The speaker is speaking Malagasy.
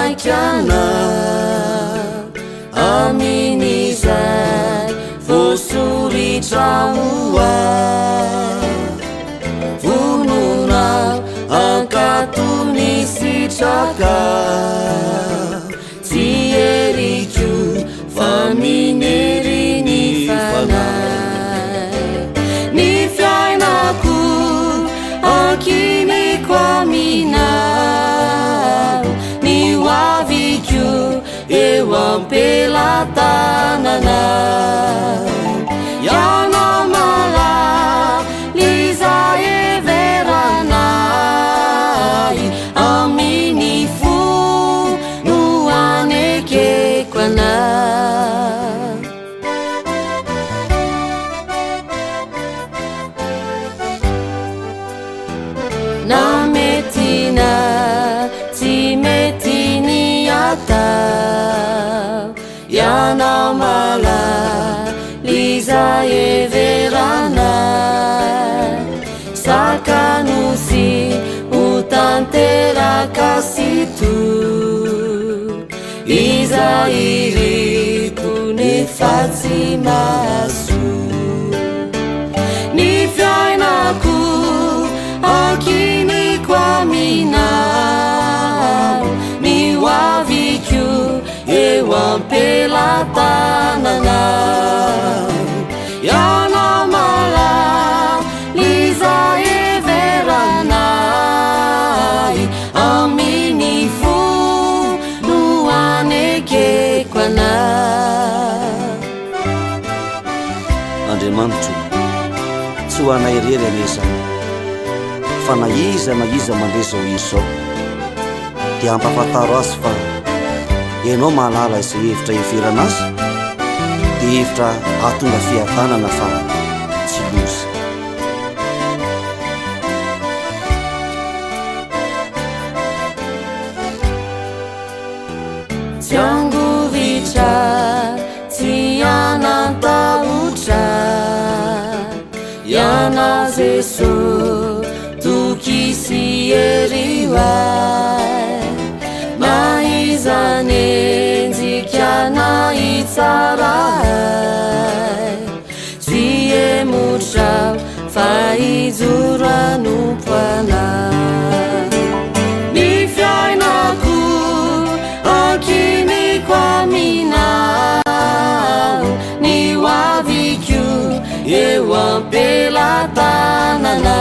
maikana amin'izay voasoritra hoahy vonona ankatony sitraka tsy eriko fa minery ny fanahy ny fiainako ankiniko aminao ny hoaviko eo ampelatanana yanamala liza everanay amin'ny fo no anekeko anay na metina tsy mety ny atao yanamala liza everanay sakanosy utanteraka situ Izay iriko nefa tsy mahasoa ny fiainako ankiniko aminao ny hoaviko eo ampelatanana yanamala liza everanay amin'ny fo no anekeko anay Andriamanitro tsy ho anay rery anesany fa na iza mandray zao izy zao dia ampafantaro azy fa ianao mahalala izay hevitra heverana azy dia hevitra ahatonga fihavanana fa tsy loza tsy angovitra tsy anantahotra yana Jesosy tokisy erihoay maizany enjikana itsaray tsy emotra fa ijoro anompo anay ny fiainako ankiniko aminao ny hoaviko eo ampelatanana